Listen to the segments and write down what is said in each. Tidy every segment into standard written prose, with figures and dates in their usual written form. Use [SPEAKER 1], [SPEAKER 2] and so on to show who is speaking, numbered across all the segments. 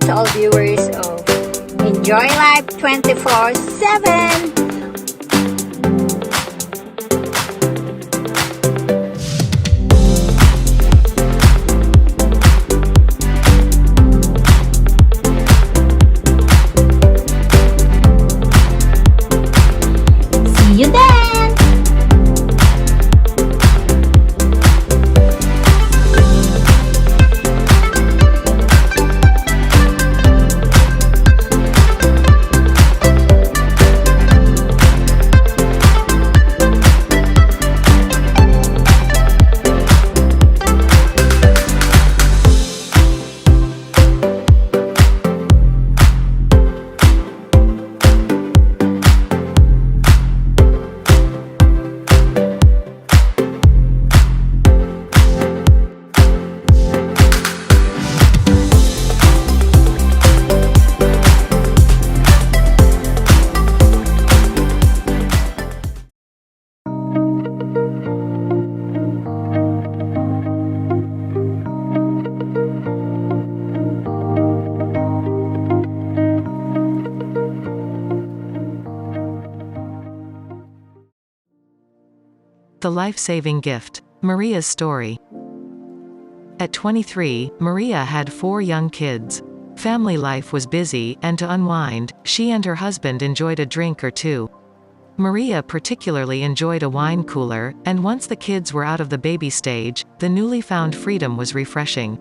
[SPEAKER 1] to all viewers of Enjoy Life 24/7. See you then!
[SPEAKER 2] The life-saving gift. Maria's story. At 23, Maria had 4 young kids. Family life was busy, and to unwind, she and her husband enjoyed a drink or two. Maria particularly enjoyed a wine cooler, and once the kids were out of the baby stage, the newly found freedom was refreshing.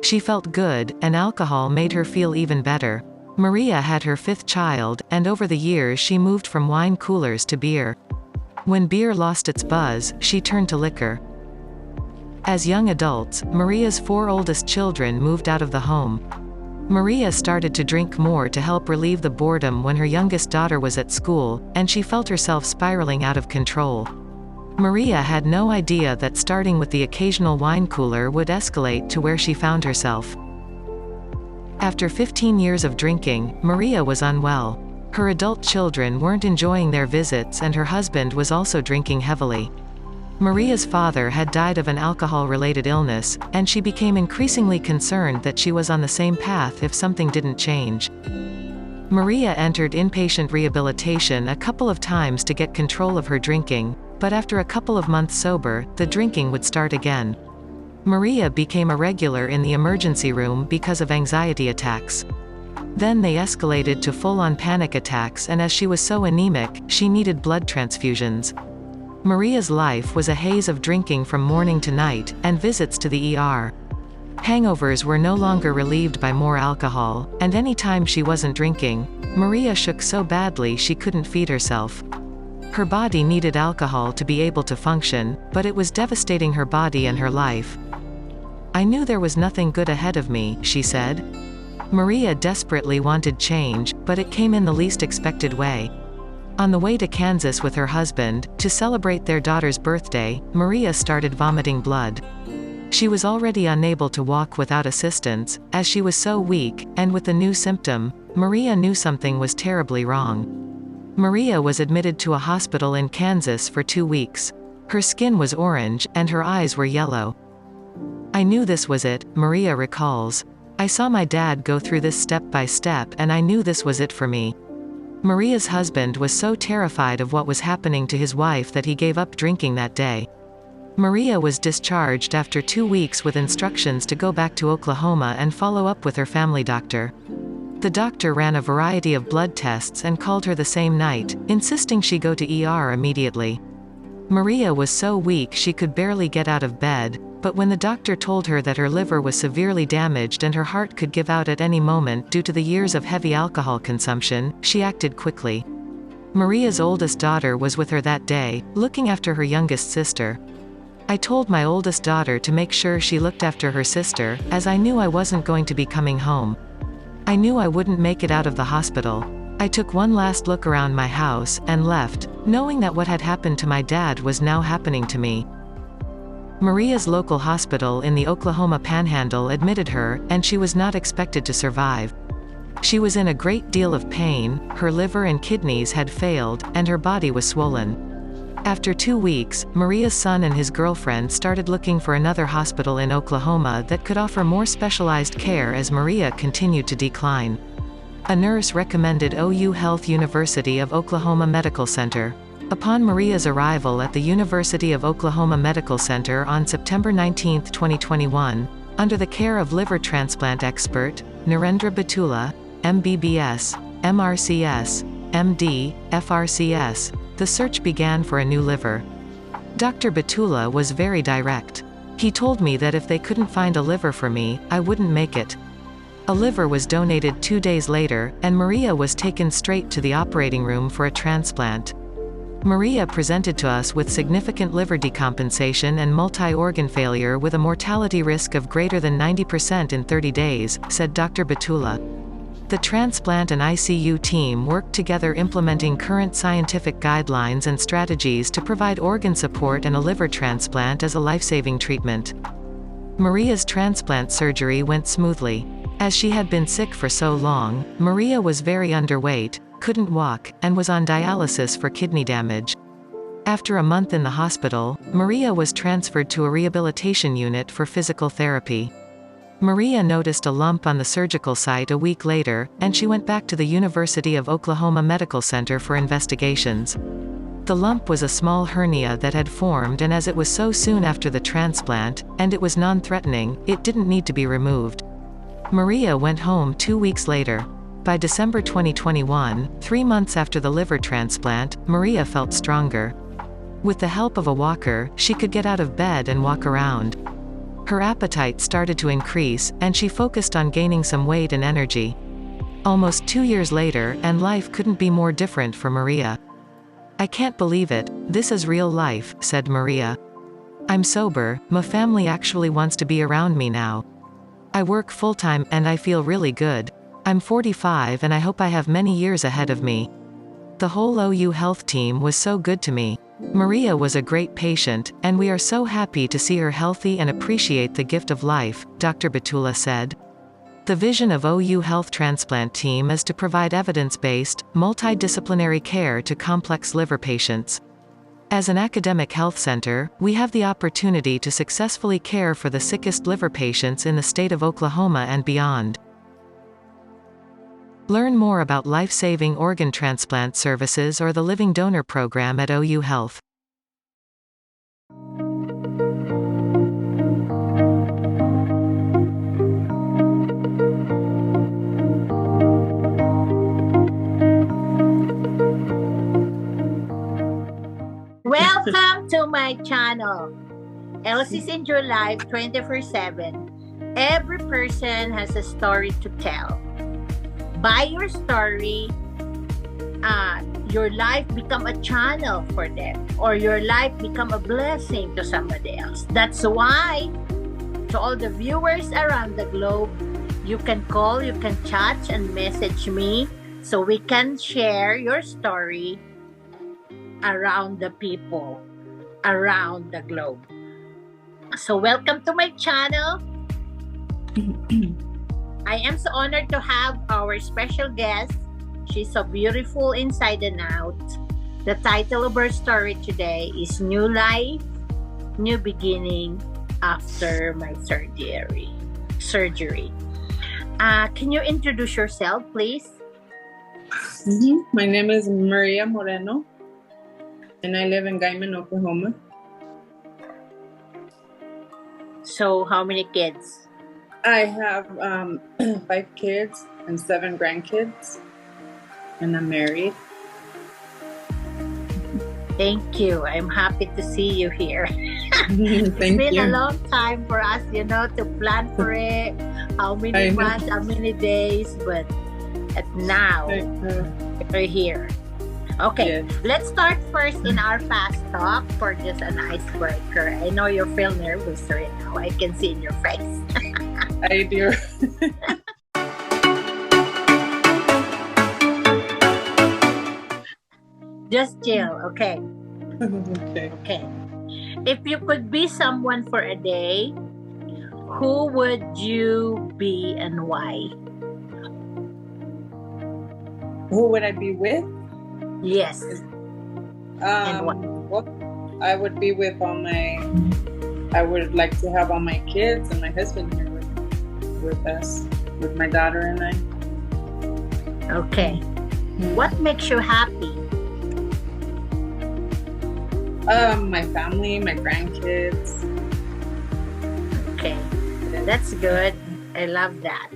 [SPEAKER 2] She felt good, and alcohol made her feel even better. Maria had her 5th child, and over the years she moved from wine coolers to beer. When beer lost its buzz, she turned to liquor. As young adults, Maria's 4 oldest children moved out of the home. Maria started to drink more to help relieve the boredom when her youngest daughter was at school, and she felt herself spiraling out of control. Maria had no idea that starting with the occasional wine cooler would escalate to where she found herself. After 15 years of drinking, Maria was unwell. Her adult children weren't enjoying their visits, and her husband was also drinking heavily. Maria's father had died of an alcohol-related illness, and she became increasingly concerned that she was on the same path if something didn't change. Maria entered inpatient rehabilitation a couple of times to get control of her drinking, but after a couple of months sober, the drinking would start again. Maria became a regular in the emergency room because of anxiety attacks. Then they escalated to full-on panic attacks, and as she was so anemic, she needed blood transfusions. Maria's life was a haze of drinking from morning to night, and visits to the ER. Hangovers were no longer relieved by more alcohol, and any time she wasn't drinking, Maria shook so badly she couldn't feed herself. Her body needed alcohol to be able to function, but it was devastating her body and her life. "I knew there was nothing good ahead of me," she said. Maria desperately wanted change, but it came in the least expected way. On the way to Kansas with her husband, to celebrate their daughter's birthday, Maria started vomiting blood. She was already unable to walk without assistance, as she was so weak, and with the new symptom, Maria knew something was terribly wrong. Maria was admitted to a hospital in Kansas for 2 weeks. Her skin was orange, and her eyes were yellow. "I knew this was it," Maria recalls. "I saw my dad go through this step by step, and I knew this was it for me." Maria's husband was so terrified of what was happening to his wife that he gave up drinking that day. Maria was discharged after 2 weeks with instructions to go back to Oklahoma and follow up with her family doctor. The doctor ran a variety of blood tests and called her the same night, insisting she go to ER immediately. Maria was so weak she could barely get out of bed, but when the doctor told her that her liver was severely damaged and her heart could give out at any moment due to the years of heavy alcohol consumption, she acted quickly. Maria's oldest daughter was with her that day, looking after her youngest sister. "I told my oldest daughter to make sure she looked after her sister, as I knew I wasn't going to be coming home. I knew I wouldn't make it out of the hospital. I took one last look around my house, and left, knowing that what had happened to my dad was now happening to me." Maria's local hospital in the Oklahoma Panhandle admitted her, and she was not expected to survive. She was in a great deal of pain, her liver and kidneys had failed, and her body was swollen. After 2 weeks, Maria's son and his girlfriend started looking for another hospital in Oklahoma that could offer more specialized care as Maria continued to decline. A nurse recommended OU Health University of Oklahoma Medical Center. Upon Maria's arrival at the University of Oklahoma Medical Center on September 19, 2021, under the care of liver transplant expert, Narendra Batula, MBBS, MRCS, MD, FRCS, the search began for a new liver. Dr. Batula was very direct. He told me that if they couldn't find a liver for me, I wouldn't make it. A liver was donated 2 days later, and Maria was taken straight to the operating room for a transplant. Maria presented to us with significant liver decompensation and multi-organ failure with a mortality risk of greater than 90% in 30 days, said Dr. Batula. The transplant and ICU team worked together implementing current scientific guidelines and strategies to provide organ support and a liver transplant as a life-saving treatment. Maria's transplant surgery went smoothly. As she had been sick for so long, Maria was very underweight, couldn't walk, and was on dialysis for kidney damage. After a month in the hospital, Maria was transferred to a rehabilitation unit for physical therapy. Maria noticed a lump on the surgical site a week later, and she went back to the University of Oklahoma Medical Center for investigations. The lump was a small hernia that had formed, and as it was so soon after the transplant, and it was non-threatening, it didn't need to be removed. Maria went home 2 weeks later. By December 2021, 3 months after the liver transplant, Maria felt stronger. With the help of a walker, she could get out of bed and walk around. Her appetite started to increase, and she focused on gaining some weight and energy. Almost 2 years later, and life couldn't be more different for Maria. "I can't believe it, this is real life," said Maria. "I'm sober, my family actually wants to be around me now. I work full-time, and I feel really good. I'm 45 and I hope I have many years ahead of me. The whole OU Health team was so good to me. Maria was a great patient, and we are so happy to see her healthy and appreciate the gift of life," Dr. Batula said. The vision of OU Health Transplant Team is to provide evidence-based, multidisciplinary care to complex liver patients. As an academic health center, we have the opportunity to successfully care for the sickest liver patients in the state of Oklahoma and beyond. Learn more about life-saving organ transplant services or the Living Donor Program at OU Health.
[SPEAKER 1] Welcome to my channel. Elsie's Enjoy Life 24/7. Every person has a story to tell. By your story, your life become a channel for them, or your life become a blessing to somebody else. That's why, to all the viewers around the globe, you can call, you can chat, and message me so we can share your story around the people around the globe. So welcome to my channel. I am so honored to have our special guest. She's so beautiful inside and out. The title of her story today is New Life, New Beginning After My Surgery. Can you introduce yourself, please?
[SPEAKER 3] My name is Maria Moreno, and I live in Guyman, Oklahoma.
[SPEAKER 1] So how many kids?
[SPEAKER 3] I have 5 kids and 7 grandkids, and I'm married.
[SPEAKER 1] Thank you. I'm happy to see you here.
[SPEAKER 3] It's
[SPEAKER 1] been a long time for us, to plan for it. How many months, how many days, but now we're here. Okay,
[SPEAKER 3] Yes.
[SPEAKER 1] Let's start first in our fast talk for just an icebreaker. I know you feel nervous right now. I can see in your face.
[SPEAKER 3] I do.
[SPEAKER 1] Just chill, okay?
[SPEAKER 3] Okay.
[SPEAKER 1] If you could be someone for a day, who would you be and why?
[SPEAKER 3] Who would I be with?
[SPEAKER 1] Yes. And what?
[SPEAKER 3] I would be with I would like to have all my kids and my husband here with us, with my daughter and I.
[SPEAKER 1] Okay. What makes you happy?
[SPEAKER 3] My family, my grandkids.
[SPEAKER 1] Okay, that's good. I love that.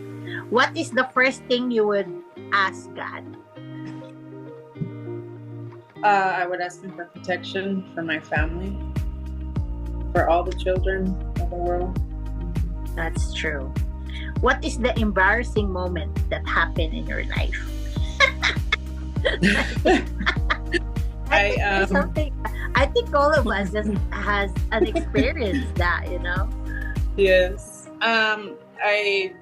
[SPEAKER 1] What is the first thing you would ask God?
[SPEAKER 3] I would ask him for protection for my family, for all the children of the world.
[SPEAKER 1] That's true. What is the embarrassing moment that happened in your life? I think all of us has an experience that,
[SPEAKER 3] Yes. I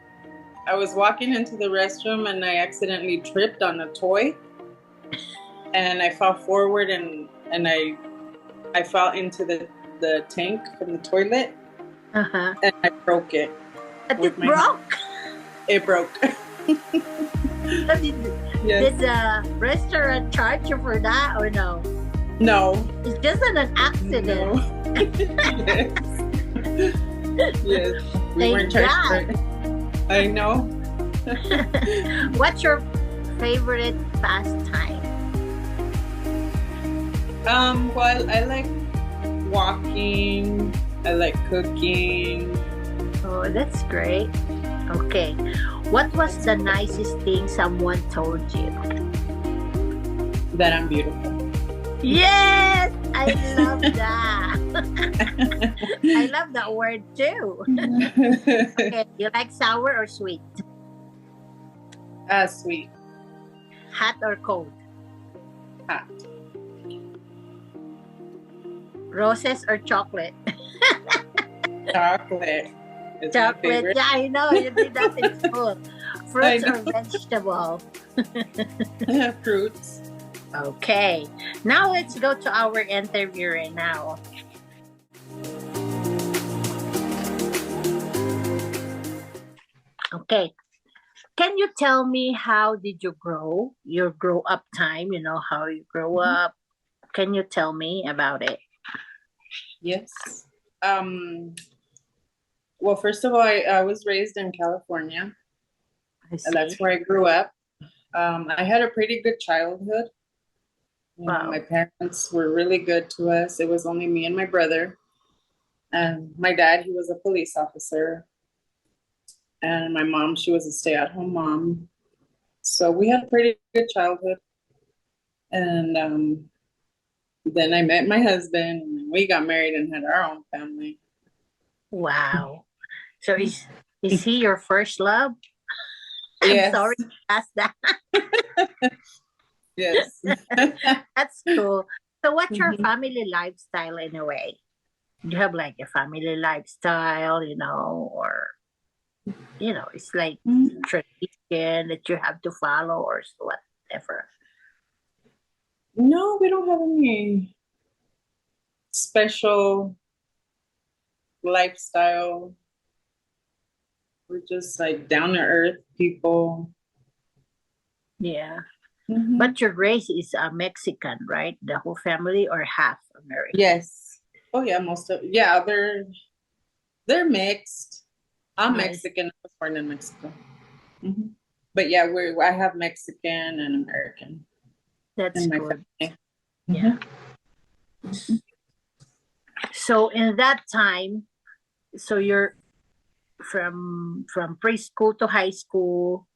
[SPEAKER 3] was walking into the restroom and I accidentally tripped on a toy, and I fell forward and I fell into the tank from the toilet, and I broke it.
[SPEAKER 1] It broke?
[SPEAKER 3] It broke.
[SPEAKER 1] Did the restaurant charge you for that or no?
[SPEAKER 3] No.
[SPEAKER 1] It's just an accident.
[SPEAKER 3] No. Yes. We weren't charged for it. I know.
[SPEAKER 1] What's your favorite pastime?
[SPEAKER 3] Well, I like walking. I like cooking.
[SPEAKER 1] Oh, that's great. Okay. What was the nicest thing someone told you?
[SPEAKER 3] That I'm beautiful.
[SPEAKER 1] Yes! I love that. I love that word too. Okay. You like sour or sweet?
[SPEAKER 3] Sweet.
[SPEAKER 1] Hot or cold?
[SPEAKER 3] Hot.
[SPEAKER 1] Roses or chocolate?
[SPEAKER 3] Chocolate. It's
[SPEAKER 1] chocolate. Yeah, I know. You did that in school. Fruits or vegetable?
[SPEAKER 3] Fruits.
[SPEAKER 1] Okay. Now let's go to our interview right now. Okay. Can you tell me how did you grow? Your grow up time, how you grow up. Can you tell me about it?
[SPEAKER 3] Yes. Well, first of all, I was raised in California. And that's where I grew up. I had a pretty good childhood.
[SPEAKER 1] Wow.
[SPEAKER 3] My parents were really good to us. It was only me and my brother. And my dad, he was a police officer. And my mom, she was a stay-at-home mom. So we had a pretty good childhood. And then I met my husband, and we got married and had our own family.
[SPEAKER 1] Wow. So is he your first love?
[SPEAKER 3] Yes.
[SPEAKER 1] I'm sorry to ask that.
[SPEAKER 3] Yes.
[SPEAKER 1] That's cool. So what's your family lifestyle in a way? Do you have like a family lifestyle, or, it's like tradition that you have to follow or whatever?
[SPEAKER 3] No, we don't have any special lifestyle. We're just like down to earth people.
[SPEAKER 1] Yeah. But your race is Mexican, right? The whole family, or half American?
[SPEAKER 3] Yes. Oh yeah, they're mixed. I'm Mexican. I was born in Mexico. But yeah, I have Mexican and American.
[SPEAKER 1] That's
[SPEAKER 3] in my
[SPEAKER 1] good.
[SPEAKER 3] family.
[SPEAKER 1] Yeah. So in that time, so you're from preschool to high school.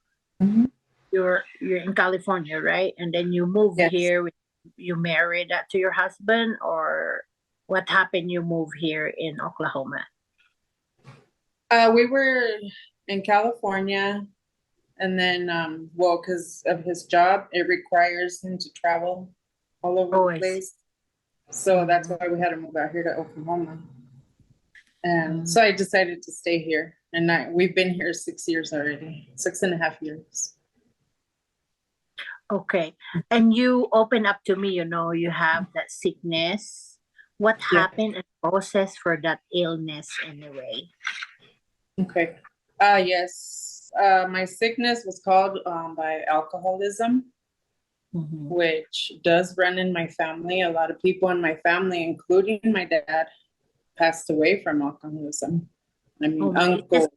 [SPEAKER 1] You're in California, right? And then you moved here. You married to your husband, or what happened? You moved here in Oklahoma.
[SPEAKER 3] We were in California, and then because of his job, it requires him to travel all over the place. So that's why we had to move out here to Oklahoma. And so I decided to stay here, and we've been here 6 years already, 6.5 years.
[SPEAKER 1] Okay. And you open up to me, you have that sickness. What happened and process for that illness anyway?
[SPEAKER 3] Okay. Yes. My sickness was caused by alcoholism. which does run in my family. A lot of people in my family, including my dad, passed away from alcoholism. I mean, uncle.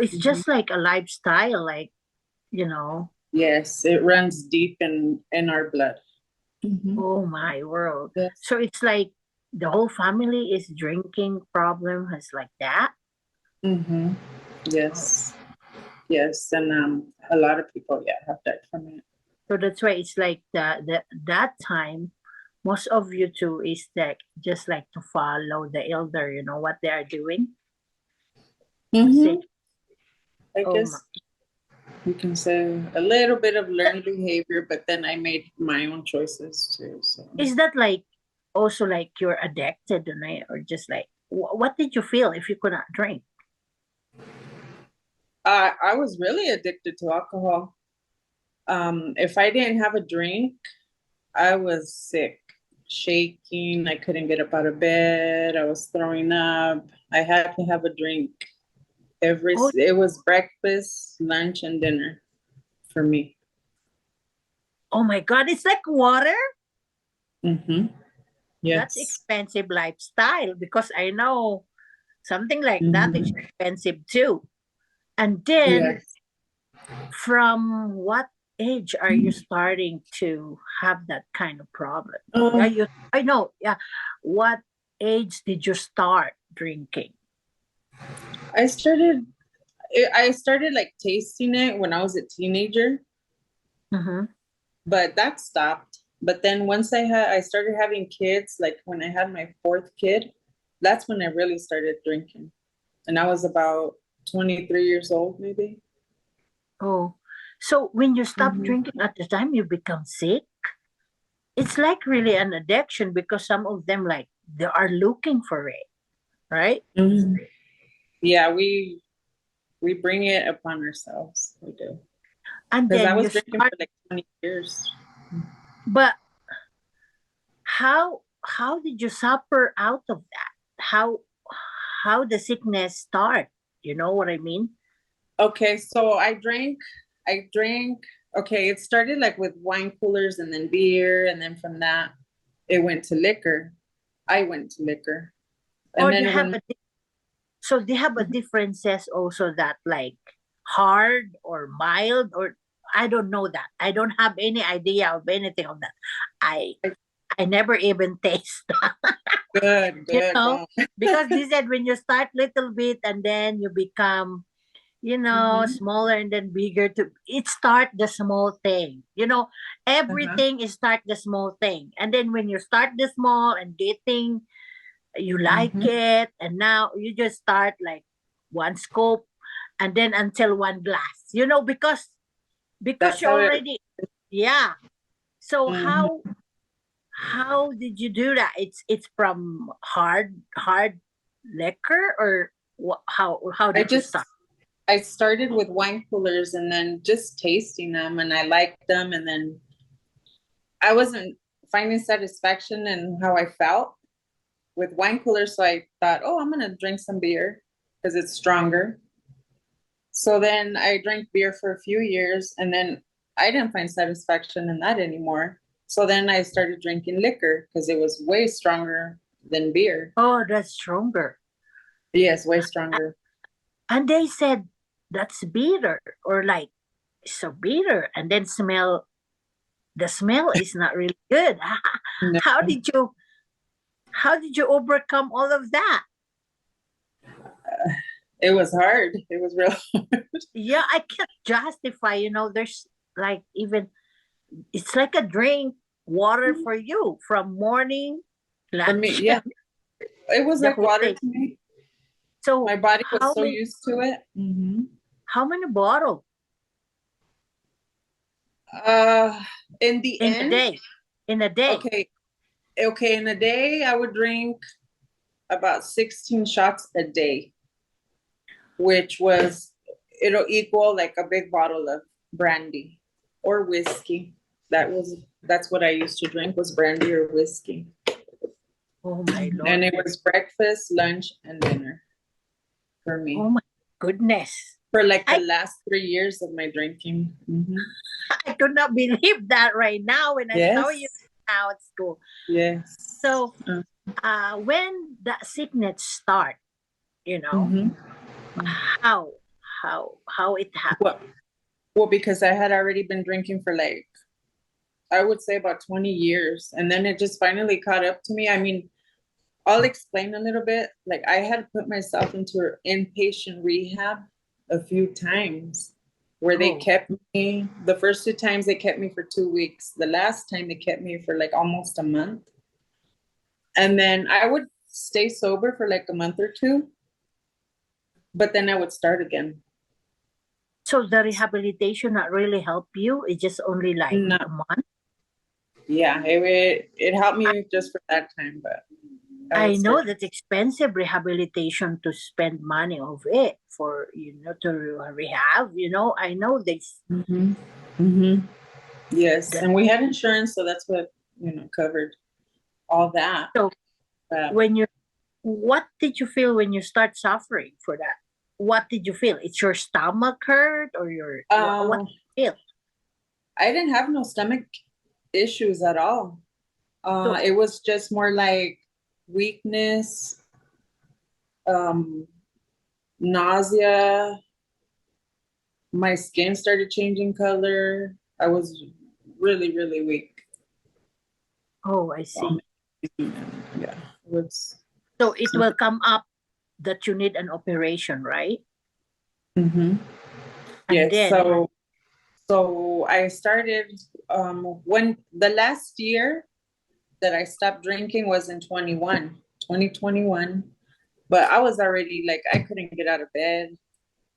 [SPEAKER 1] It's just like a lifestyle, like,
[SPEAKER 3] Yes, it runs deep in our blood.
[SPEAKER 1] Oh my world.
[SPEAKER 3] Yes.
[SPEAKER 1] So it's like the whole family is drinking problem has like that?
[SPEAKER 3] Yes. Yes, and a lot of people, have died from it.
[SPEAKER 1] So that's why it's like that time, most of you two is like just like to follow the elder, what they are doing.
[SPEAKER 3] I guess you can say a little bit of learned behavior, but then I made my own choices too. So
[SPEAKER 1] is that like also like you're addicted on it, or just like what did you feel if you could not drink?
[SPEAKER 3] I was really addicted to alcohol. If I didn't have a drink, I was sick, shaking. I couldn't get up out of bed. I was throwing up. I had to have a drink. It was breakfast, lunch, and dinner for me.
[SPEAKER 1] Oh my God, it's like water?
[SPEAKER 3] Yes.
[SPEAKER 1] That's expensive lifestyle, because I know something like that is expensive too. And then from what age are you starting to have that kind of problem? I know. What age did you start drinking?
[SPEAKER 3] I started like tasting it when I was a teenager, but that stopped. But then once I started having kids, like when I had my fourth kid, that's when I really started drinking. And I was about 23 years old, maybe.
[SPEAKER 1] Oh, so when you stop drinking at the time you become sick? It's like really an addiction, because some of them like they are looking for it, right?
[SPEAKER 3] Yeah, we bring it upon ourselves. We do.
[SPEAKER 1] And
[SPEAKER 3] because
[SPEAKER 1] then
[SPEAKER 3] I was drinking for like 20 years.
[SPEAKER 1] But how did you suffer out of that? How the sickness start? You know what I mean?
[SPEAKER 3] Okay, so I drank. Okay, it started like with wine coolers and then beer, and then from that it went to liquor. I went to liquor. And
[SPEAKER 1] or
[SPEAKER 3] then
[SPEAKER 1] they have so they have a differences also, that like hard or mild, or I don't know that. I don't have any idea of anything of that. I never even taste that.
[SPEAKER 3] Good.
[SPEAKER 1] Because they said when you start little bit and then you become, smaller and then bigger, it start the small thing. Everything is start the small thing. And then when you start the small and getting, you like it, and now you just start like one scoop and then until one glass, because you already, So how did you do that? It's from hard liquor, or how did you start?
[SPEAKER 3] I started with wine coolers and then just tasting them, and I liked them, and then I wasn't finding satisfaction in how I felt with wine coolers, so I thought, oh, I'm gonna drink some beer because it's stronger. So then I drank beer for a few years, and then I didn't find satisfaction in that anymore. So then I started drinking liquor because it was way stronger than beer.
[SPEAKER 1] Oh, that's stronger.
[SPEAKER 3] Yes, way stronger.
[SPEAKER 1] And they said that's bitter, or like so bitter, and then the smell is not really good.
[SPEAKER 3] No.
[SPEAKER 1] How did you overcome all of that?
[SPEAKER 3] It was hard. It was real hard.
[SPEAKER 1] Yeah, I can't justify, there's like even, it's like a drink water for you from morning, lunch.
[SPEAKER 3] For me, yeah. It was like water to me.
[SPEAKER 1] So
[SPEAKER 3] my body was so used to it.
[SPEAKER 1] How many bottles?
[SPEAKER 3] In the end,
[SPEAKER 1] in a day.
[SPEAKER 3] Okay. In a day, I would drink about 16 shots a day, which it'll equal like a big bottle of brandy or whiskey. That's what I used to drink, was brandy or whiskey.
[SPEAKER 1] Oh my Lord.
[SPEAKER 3] And it was breakfast, lunch, and dinner for me.
[SPEAKER 1] Oh my goodness.
[SPEAKER 3] For like the last 3 years of my drinking.
[SPEAKER 1] I could not believe that right now when I saw you
[SPEAKER 3] Yes.
[SPEAKER 1] now at school.
[SPEAKER 3] Yes.
[SPEAKER 1] So, when the sickness start,
[SPEAKER 3] Mm-hmm.
[SPEAKER 1] how how it happened?
[SPEAKER 3] Well, because I had already been drinking for like, I would say about 20 years. And then it just finally caught up to me. I mean, I'll explain a little bit. Like I had put myself into inpatient rehab a few times where they
[SPEAKER 1] Oh.
[SPEAKER 3] kept me. The first 2 times they kept me for 2 weeks. The last time they kept me for like almost a month. And then I would stay sober for like a month or two, but then I would start again.
[SPEAKER 1] So the rehabilitation not really help you? It just only like
[SPEAKER 3] No.
[SPEAKER 1] a month?
[SPEAKER 3] Yeah, it helped me just for that time, but
[SPEAKER 1] I know that's expensive rehabilitation to spend money of it for to rehab. I know this.
[SPEAKER 3] Mm-hmm. Mm-hmm. Yes, and we had insurance, so that's what covered all that.
[SPEAKER 1] So what did you feel when you start suffering for that? What did you feel? It's your stomach hurt or what did you feel?
[SPEAKER 3] I didn't have no stomach issues at all. It was just more like weakness, nausea. My skin started changing color. I was really, really weak.
[SPEAKER 1] Oh, I see.
[SPEAKER 3] Yeah, it was.
[SPEAKER 1] So it will come up that you need an operation, right?
[SPEAKER 3] Mm-hmm.
[SPEAKER 1] And
[SPEAKER 3] Yes.
[SPEAKER 1] then,
[SPEAKER 3] So I started when the last year that I stopped drinking was in 2021. But I was already like, I couldn't get out of bed.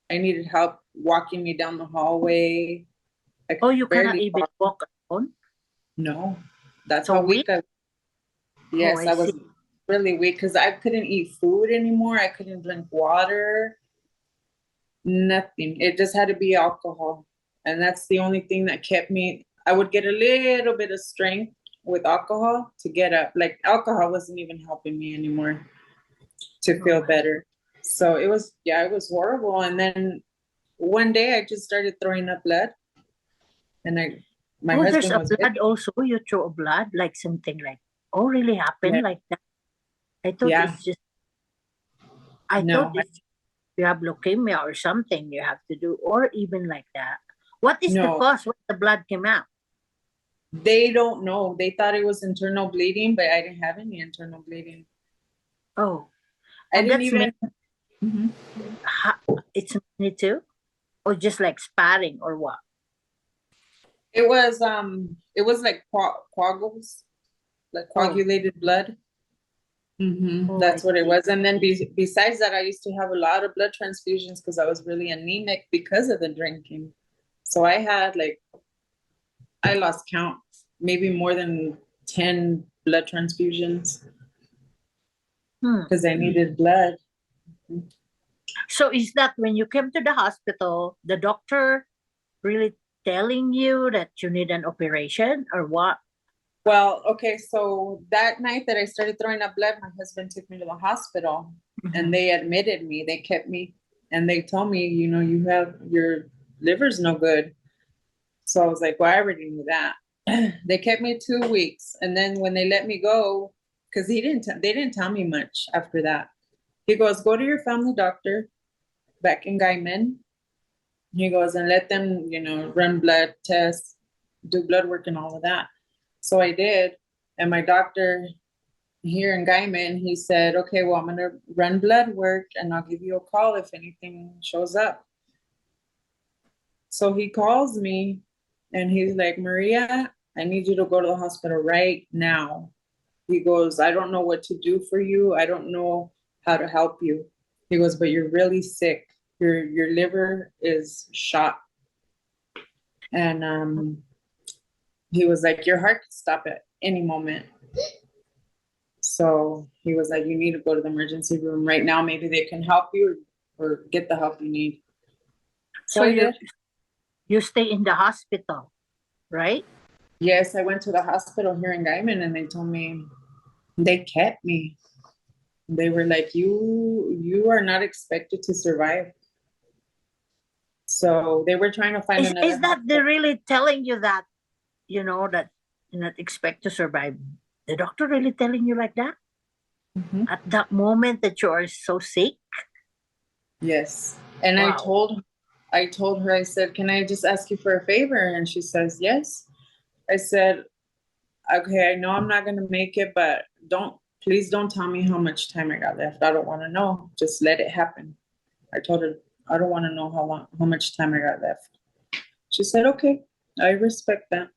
[SPEAKER 3] I needed help walking me down the hallway.
[SPEAKER 1] you cannot even walk alone?
[SPEAKER 3] No, that's
[SPEAKER 1] So
[SPEAKER 3] how weak I was. Yes,
[SPEAKER 1] I
[SPEAKER 3] I was
[SPEAKER 1] see.
[SPEAKER 3] really weak because I couldn't eat food anymore. I couldn't drink water, nothing. It just had to be alcohol. And that's the only thing that kept me. I would get a little bit of strength with alcohol to get up. Like alcohol wasn't even helping me anymore to feel better. So it was horrible. And then one day I just started throwing up blood. And my husband
[SPEAKER 1] there's a
[SPEAKER 3] was
[SPEAKER 1] blood also. You throw a blood, like something like, really happened like that? I thought it's just, thought it's you have leukemia or something you have to do, or even like that. What is the cause when the blood came out?
[SPEAKER 3] They don't know. They thought it was internal bleeding, but I didn't have any internal bleeding.
[SPEAKER 1] Oh,
[SPEAKER 3] I didn't even.
[SPEAKER 1] It's me too, or just like spatting, or what?
[SPEAKER 3] It was like coagles, like coagulated blood. That's what it was. And then besides that, I used to have a lot of blood transfusions because I was really anemic because of the drinking. So I had I lost count, maybe more than 10 blood transfusions because I needed blood.
[SPEAKER 1] So is that when you came to the hospital, the doctor really telling you that you need an operation or what?
[SPEAKER 3] Well, okay, so that night that I started throwing up blood, my husband took me to the hospital and they admitted me. They kept me and they told me, you have your liver's no good. So I was like, well, I already knew that. They kept me 2 weeks. And then when they let me go, because they didn't tell me much after that. He goes, go to your family doctor back in Guyman. He goes, and let them, run blood tests, do blood work and all of that. So I did. And my doctor here in Guyman, he said, okay, well, I'm going to run blood work and I'll give you a call if anything shows up. So he calls me and he's like, Maria, I need you to go to the hospital right now. He goes, I don't know what to do for you. I don't know how to help you. He goes, but you're really sick. Your liver is shot. And he was like, your heart could stop at any moment. So he was like, you need to go to the emergency room right now. Maybe they can help you or get the help you need.
[SPEAKER 1] So you stay in the hospital, right?
[SPEAKER 3] Yes, I went to the hospital here in Guyman and they told me, they kept me. They were like, you are not expected to survive. So they were trying to find another
[SPEAKER 1] Is that they're
[SPEAKER 3] hospital.
[SPEAKER 1] really telling you that, that you not expect to survive? The doctor really telling you like that?
[SPEAKER 3] Mhm.
[SPEAKER 1] At that moment that you are so sick?
[SPEAKER 3] Yes. And
[SPEAKER 1] Wow.
[SPEAKER 3] I told her, I said, can I just ask you for a favor? And she says, yes. I said, okay, I know I'm not gonna make it, but please don't tell me how much time I got left. I don't want to know. Just let it happen. I told her, I don't want to know how much time I got left. She said, okay, I respect that.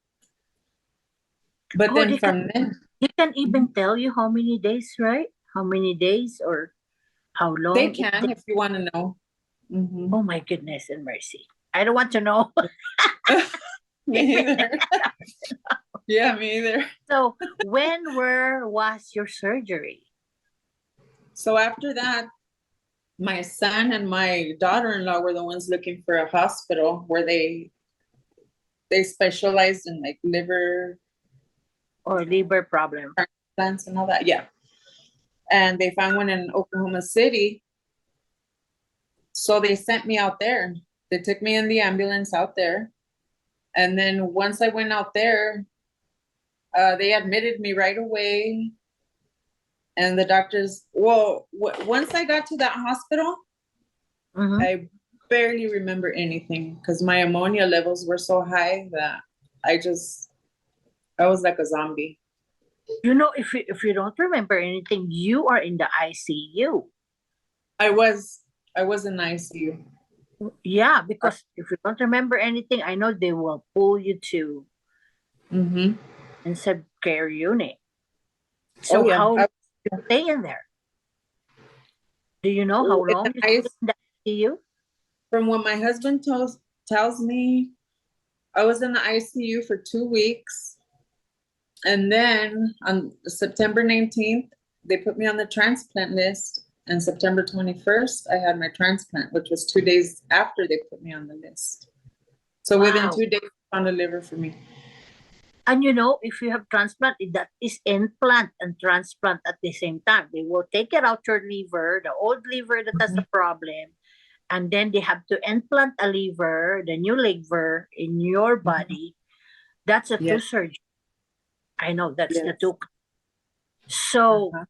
[SPEAKER 3] But
[SPEAKER 1] Oh,
[SPEAKER 3] then from then,
[SPEAKER 1] they can even tell you how many days, right? How many days or how
[SPEAKER 3] they
[SPEAKER 1] long it
[SPEAKER 3] can
[SPEAKER 1] takes.
[SPEAKER 3] if you want to know. Hmm.
[SPEAKER 1] Oh my goodness and mercy. I don't want to know.
[SPEAKER 3] Me either. Yeah, me either.
[SPEAKER 1] So where was your surgery?
[SPEAKER 3] So after that, my son and my daughter-in-law were the ones looking for a hospital where they specialized in like liver
[SPEAKER 1] Or liver problem?
[SPEAKER 3] transplants and all that. Yeah. And they found one in Oklahoma City. So they sent me out there. They took me in the ambulance out there. And then once I went out there, they admitted me right away. And the doctors, well, once I got to that hospital,
[SPEAKER 1] Mm-hmm.
[SPEAKER 3] I barely remember anything because my ammonia levels were so high that I just, I was like a zombie.
[SPEAKER 1] If you don't remember anything, you are in the ICU.
[SPEAKER 3] I was, I was in ICU.
[SPEAKER 1] Yeah, because if you don't remember anything, I know they will pull you to
[SPEAKER 3] Mm-hmm.
[SPEAKER 1] intensive care unit.
[SPEAKER 3] Oh
[SPEAKER 1] So
[SPEAKER 3] yeah.
[SPEAKER 1] how long you stay in there? Do you know how
[SPEAKER 3] In
[SPEAKER 1] long
[SPEAKER 3] the
[SPEAKER 1] you stay
[SPEAKER 3] ICU,
[SPEAKER 1] in the ICU?
[SPEAKER 3] from what my husband tells me, I was in the ICU for 2 weeks. And then on September 19th, they put me on the transplant list. And September 21st, I had my transplant, which was 2 days after they put me on the list. So within
[SPEAKER 1] Wow.
[SPEAKER 3] 2 days, they found a liver for me.
[SPEAKER 1] And if you have transplant, that is implant and transplant at the same time. They will take it out your liver, the old liver that has a problem, and then they have to implant a liver, the new liver in your body. That's a two
[SPEAKER 3] Yes,
[SPEAKER 1] surgery. I know that's the
[SPEAKER 3] yes.
[SPEAKER 1] two. So
[SPEAKER 3] Uh-huh.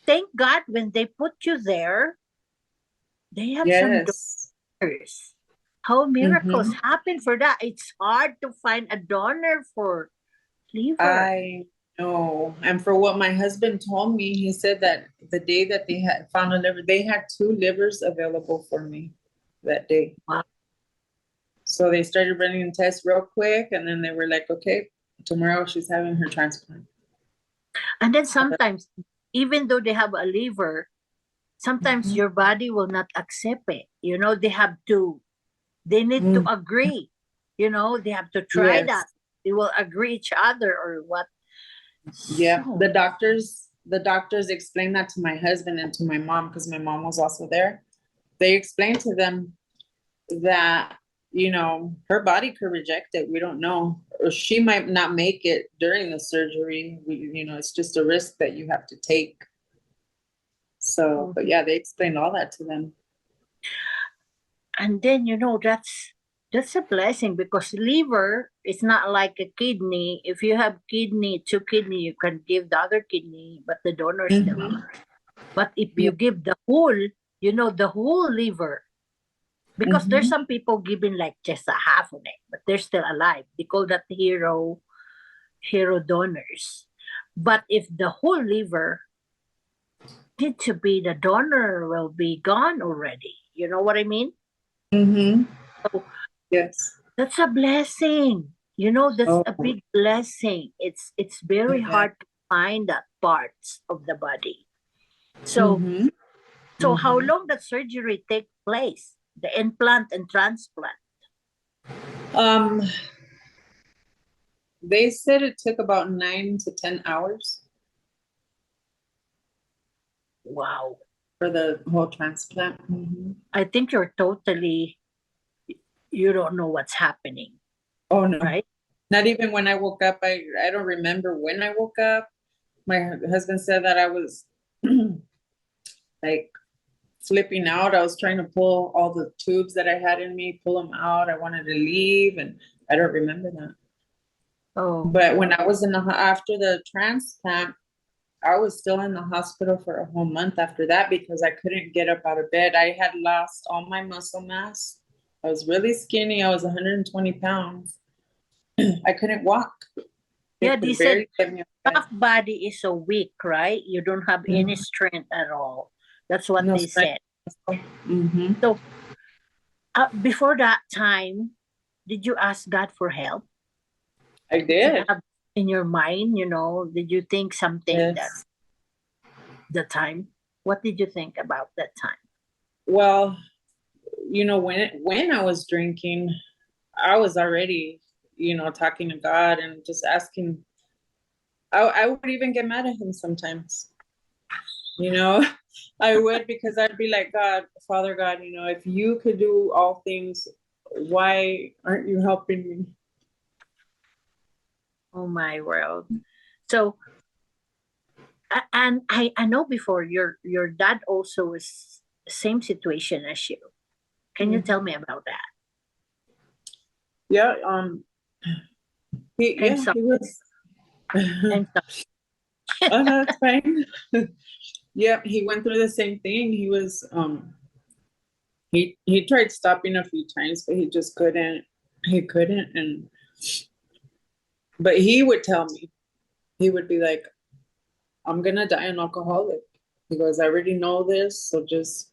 [SPEAKER 1] thank God when they put you there, they have some
[SPEAKER 3] Yes.
[SPEAKER 1] donors. How miracles
[SPEAKER 3] Mm-hmm.
[SPEAKER 1] happen for that? It's hard to find a donor for liver.
[SPEAKER 3] I know. And for what my husband told me, he said that the day that they had found a liver, they had 2 livers available for me that day.
[SPEAKER 1] Wow.
[SPEAKER 3] So they started running tests real quick, and then they were like, okay, tomorrow she's having her transplant.
[SPEAKER 1] And then sometimes, even though they have a liver, sometimes
[SPEAKER 3] Mhm.
[SPEAKER 1] your body will not accept it. They need to
[SPEAKER 3] Mm.
[SPEAKER 1] agree. They have to try
[SPEAKER 3] Yes.
[SPEAKER 1] that. They will agree each other or what.
[SPEAKER 3] Yeah.
[SPEAKER 1] So,
[SPEAKER 3] The doctors explained that to my husband and to my mom because my mom was also there. They explained to them that, her body could reject it. We don't know. Or she might not make it during the surgery. It's just a risk that you have to take. So, but yeah, they explained all that to them.
[SPEAKER 1] and then that's a blessing because liver is not like a kidney. If you have two kidney, you can give the other kidney, but the donor still
[SPEAKER 3] Mhm.
[SPEAKER 1] alive. But if
[SPEAKER 3] Yeah.
[SPEAKER 1] you give the whole liver, because there's
[SPEAKER 3] Mhm.
[SPEAKER 1] some people giving like just a half of it, but they're still alive. They call that hero donors. But if the whole liver need to be, the donor will be gone already. You know what I mean?
[SPEAKER 3] Mhm.
[SPEAKER 1] So
[SPEAKER 3] Yes.
[SPEAKER 1] that's a blessing. That's
[SPEAKER 3] Oh,
[SPEAKER 1] a big blessing. It's very
[SPEAKER 3] yeah.
[SPEAKER 1] hard to find that parts of the body. So
[SPEAKER 3] Mhm.
[SPEAKER 1] so how
[SPEAKER 3] Mhm.
[SPEAKER 1] long that surgery take place? The implant and transplant.
[SPEAKER 3] Um, they said it took about 9 to 10 hours
[SPEAKER 1] Wow.
[SPEAKER 3] for the whole transplant. Mhm.
[SPEAKER 1] I think you don't know what's happening,
[SPEAKER 3] Oh no,
[SPEAKER 1] right?
[SPEAKER 3] not even when I woke up. I don't remember when I woke up. My husband said that I was like flipping out. I was trying to pull all the tubes that I had in me, pull them out. I wanted to leave, and I don't remember that.
[SPEAKER 1] Oh.
[SPEAKER 3] But when I was after the transplant, I was still in the hospital for a whole month after that because I couldn't get up out of bed. I had lost all my muscle mass. I was really skinny. I was 120 pounds. I couldn't walk.
[SPEAKER 1] Yeah,
[SPEAKER 3] They
[SPEAKER 1] they
[SPEAKER 3] could
[SPEAKER 1] said
[SPEAKER 3] barely get me up out of bed.
[SPEAKER 1] tough body is so weak, right? You don't have any strength at all. That's what
[SPEAKER 3] No
[SPEAKER 1] they said.
[SPEAKER 3] strength. Mm-hmm.
[SPEAKER 1] So before that time, did you ask God for help?
[SPEAKER 3] I
[SPEAKER 1] Did you
[SPEAKER 3] did.
[SPEAKER 1] have in your mind, did you think something that
[SPEAKER 3] Yes.
[SPEAKER 1] the time? What did you think about that time?
[SPEAKER 3] Well, when I was drinking, I was already, talking to God and just asking. I would even get mad at him sometimes. I would, because I'd be like, God, Father God, if you could do all things, why aren't you helping me?
[SPEAKER 1] Oh my world. So and I know before your dad also was same situation as you. Can you tell me about that?
[SPEAKER 3] Yeah,
[SPEAKER 1] And so
[SPEAKER 3] he was.
[SPEAKER 1] and so
[SPEAKER 3] Oh, no, it's fine. Yeah, he went through the same thing. He was he tried stopping a few times, but he just couldn't. He couldn't, but he would tell me, he would be like, I'm gonna die an alcoholic. He goes, I already know this, so just,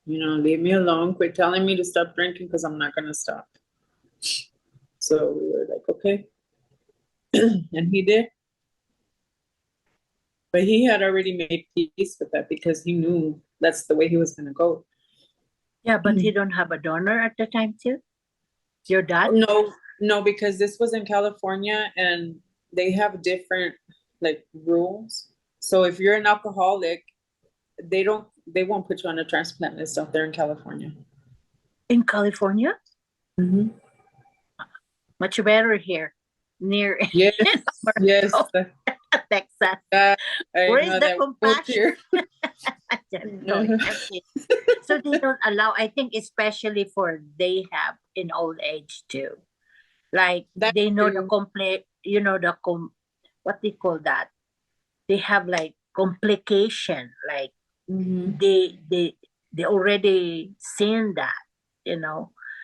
[SPEAKER 3] leave me alone. Quit telling me to stop drinking because I'm not gonna stop. So we were like, okay. And he did. But he had already made peace with that because he knew that's the way he was gonna go.
[SPEAKER 1] yeah, but he don't have a donor at the time too? Your dad?
[SPEAKER 3] No, because this was in California and they have different like rules. So if you're an alcoholic, they won't put you on a transplant list out there in California.
[SPEAKER 1] In California?
[SPEAKER 3] Mm-hmm.
[SPEAKER 1] Much better here. Near
[SPEAKER 3] Yes, yes.
[SPEAKER 1] Texas.
[SPEAKER 3] I
[SPEAKER 1] Where is
[SPEAKER 3] know
[SPEAKER 1] the
[SPEAKER 3] that we moved
[SPEAKER 1] compassion?
[SPEAKER 3] here.
[SPEAKER 1] No, so they don't allow, I think especially for they have in old age too. Like
[SPEAKER 3] That's
[SPEAKER 1] they know the
[SPEAKER 3] true.
[SPEAKER 1] complete, what they call that? They have like complication, like
[SPEAKER 3] Mm-hmm.
[SPEAKER 1] they already seen that, and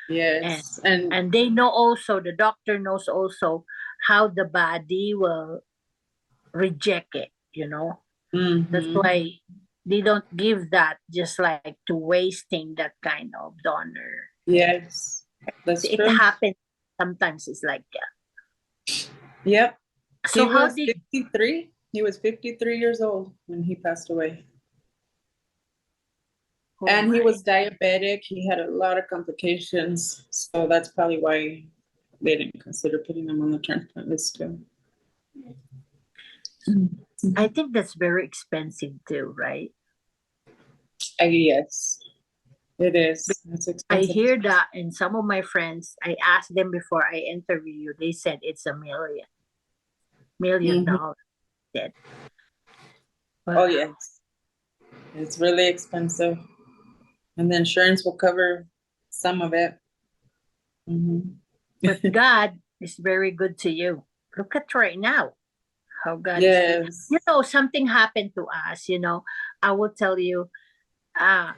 [SPEAKER 3] Yes, and
[SPEAKER 1] and they know also, the doctor knows also how the body will reject it. That's
[SPEAKER 3] mm-hmm.
[SPEAKER 1] why they don't give that just like to wasting that kind of donor.
[SPEAKER 3] Yes, that's
[SPEAKER 1] It
[SPEAKER 3] true.
[SPEAKER 1] happens sometimes. It's like that.
[SPEAKER 3] Yep. He
[SPEAKER 1] So how
[SPEAKER 3] was
[SPEAKER 1] did
[SPEAKER 3] 53. He was 53 years old when he passed away.
[SPEAKER 1] oh
[SPEAKER 3] And he
[SPEAKER 1] my
[SPEAKER 3] was diabetic. He had a lot of complications. So that's probably why they didn't consider putting him on the transplant list too.
[SPEAKER 1] I think that's very expensive too, right?
[SPEAKER 3] Yes, it is. It's
[SPEAKER 1] I
[SPEAKER 3] expensive.
[SPEAKER 1] hear that, and some of my friends, I asked them before I interview you, they said it's $1 million
[SPEAKER 3] Mhm.
[SPEAKER 1] dollars. Said,
[SPEAKER 3] Oh,
[SPEAKER 1] wow.
[SPEAKER 3] yes. It's really expensive. And the insurance will cover some of it. Mhm.
[SPEAKER 1] But God is very good to you. Look at right now how God is good.
[SPEAKER 3] Yes.
[SPEAKER 1] Something happened to us. I will tell you.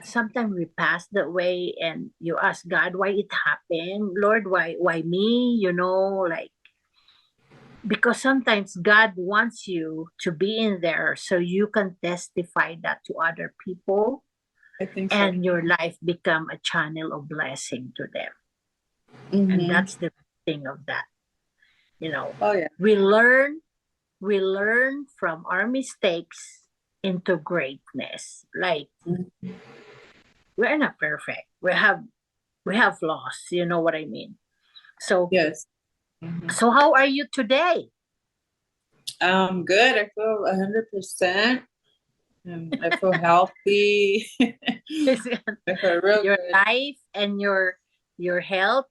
[SPEAKER 1] Sometimes we pass that way, and you ask God why it happened. Lord, why me? Like, because sometimes God wants you to be in there so you can testify that to other people,
[SPEAKER 3] I think so.
[SPEAKER 1] and your life become a channel of blessing to them. And
[SPEAKER 3] Mm-hmm.
[SPEAKER 1] that's the thing of that.
[SPEAKER 3] Oh, yeah.
[SPEAKER 1] We learn from our mistakes into greatness. Like,
[SPEAKER 3] Mhm.
[SPEAKER 1] we're not perfect. We have flaws. You know what I mean? So
[SPEAKER 3] Yes. Mhm.
[SPEAKER 1] so how are you today?
[SPEAKER 3] Good. I feel 100%. And I feel healthy. I feel real
[SPEAKER 1] Your
[SPEAKER 3] good.
[SPEAKER 1] life and your health.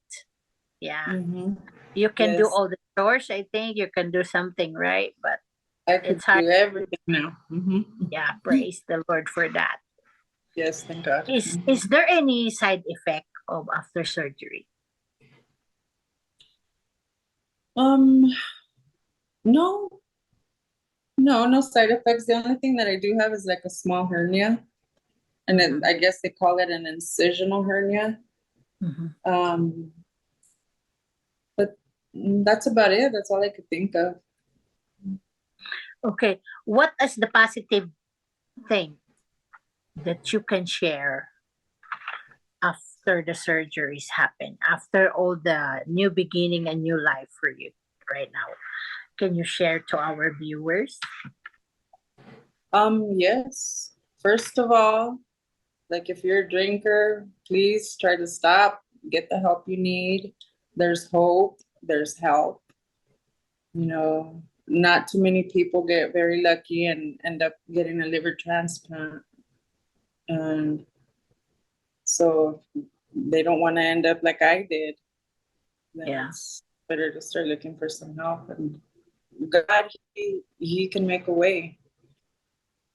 [SPEAKER 1] Yeah.
[SPEAKER 3] Mm-hmm.
[SPEAKER 1] You can do
[SPEAKER 3] Yes.
[SPEAKER 1] all the chores. I think you can do something, right? But
[SPEAKER 3] I could
[SPEAKER 1] it's hard.
[SPEAKER 3] do everything now. Mm-hmm.
[SPEAKER 1] Yeah, praise the Lord for that.
[SPEAKER 3] Yes, thank God.
[SPEAKER 1] Is there any side effect of after surgery?
[SPEAKER 3] Um, no, no side effects. The only thing that I do have is like a small hernia, and then I guess they call it an incisional hernia. Um, but that's about it. That's all I could think of.
[SPEAKER 1] Okay. What is the positive thing that you can share after the surgeries happen, after all the new beginning and new life for you right now? Can you share to our viewers?
[SPEAKER 3] Yes. First of all, like if you're a drinker, please try to stop, get the help you need. There's hope, there's help. You know, not too many people get very lucky and end up getting a liver transplant. And so they don't want to end up like I did. Then
[SPEAKER 1] Yeah.
[SPEAKER 3] it's better to start looking for some help. And God, he can make a way.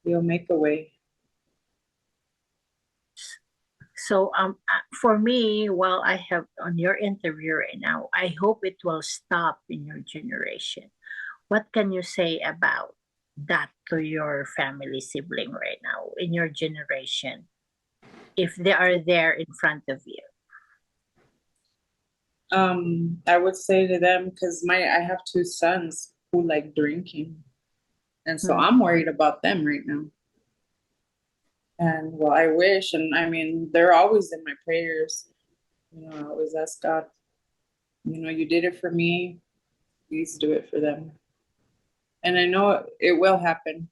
[SPEAKER 3] He'll make a way.
[SPEAKER 1] So for me, while I have on your interview right now, I hope it will stop in your generation. What can you say about that to your family sibling right now in your generation, if they are there in front of you?
[SPEAKER 3] I would say to them, because I have two sons who like drinking. And so I'm worried about them right now. And well, I wish, and I mean, they're always in my prayers. You know, I always ask God, you know, you did it for me, please do it for them. And I know it will happen.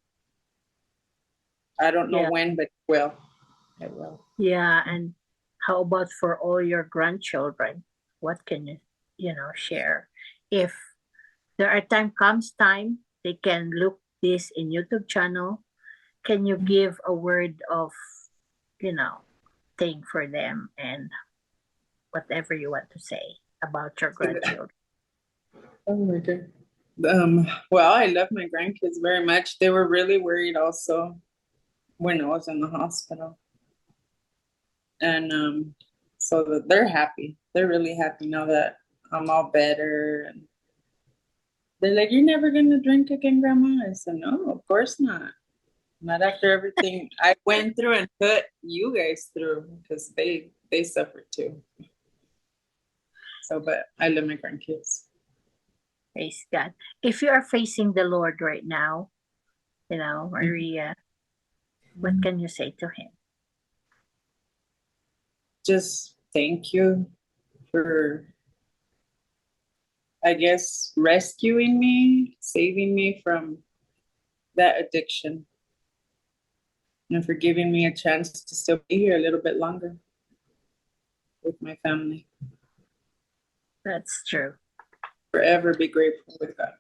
[SPEAKER 3] I don't know
[SPEAKER 1] Yeah.
[SPEAKER 3] when, but it will. It will.
[SPEAKER 1] Yeah. And how about for all your grandchildren? What can you share? If there are time, they can look this in YouTube channel. Can you give a word of, thing for them and whatever you want to say about your grandchildren?
[SPEAKER 3] Oh my God. Well, I love my grandkids very much. They were really worried also when I was in the hospital. And so that they're happy. They're really happy now that I'm all better. And they're like, "You're never gonna drink again, Grandma?" I said, "No, of course not. Not after everything I went through and put you guys through, because they suffered too." So, but I love my grandkids.
[SPEAKER 1] Praise God. If you are facing the Lord right now, Maria, what can you say to him?
[SPEAKER 3] Just thank you for, I guess, rescuing me, saving me from that addiction, and for giving me a chance to still be here a little bit longer with my family.
[SPEAKER 1] That's true.
[SPEAKER 3] Forever be grateful with God.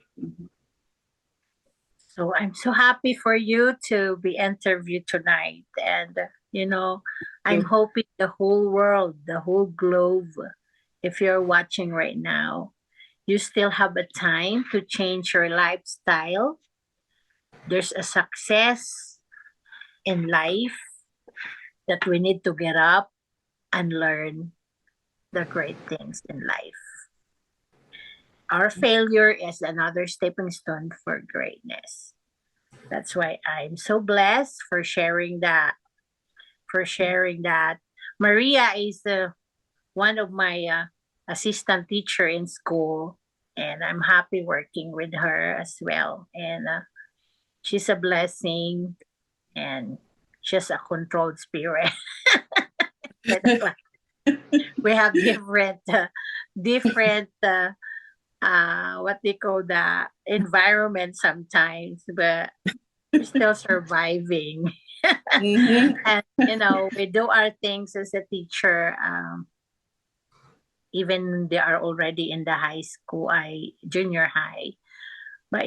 [SPEAKER 1] So I'm so happy for you to be interviewed tonight. And, I'm hoping the whole world, the whole globe, if you're watching right now, you still have a time to change your lifestyle. There's a success in life that we need to get up and learn the great things in life. Our failure is another stepping stone for greatness. That's why I'm so blessed for sharing that. Maria is one of my assistant teacher in school, and I'm happy working with her as well. And she's a blessing, and she's a controlled spirit. We have different what they call the environment sometimes, but we're still surviving. And we do our things as a teacher. Even they are already in the high school, junior high, but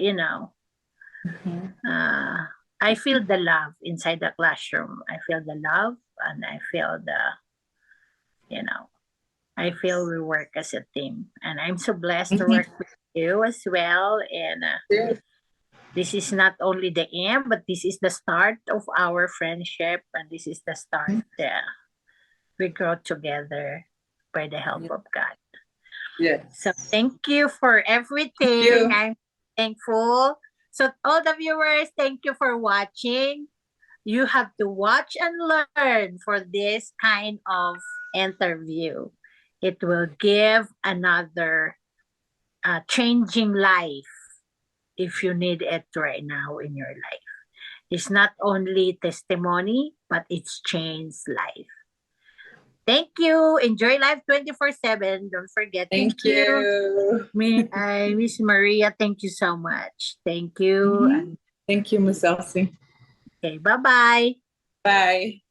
[SPEAKER 1] I feel the love inside the classroom. I feel the love, and I feel I feel we work as a team, and I'm so blessed to work with you as well. And This is not only the end, but this is the start of our friendship, and this is the start that we grow together by the help of God.
[SPEAKER 3] Yes.
[SPEAKER 1] So thank you for everything.
[SPEAKER 3] You.
[SPEAKER 1] I'm thankful. So all the viewers, thank you for watching. You have to watch and learn for this kind of interview. It will give another changing life if you need it right now in your life. It's not only testimony, but it's changed life. Thank you. Enjoy life 24/7. Don't forget.
[SPEAKER 3] Thank you.
[SPEAKER 1] Miss Maria, thank you so much. Thank you.
[SPEAKER 3] Thank you, Miss Elsie.
[SPEAKER 1] Okay, bye-bye.
[SPEAKER 3] Bye.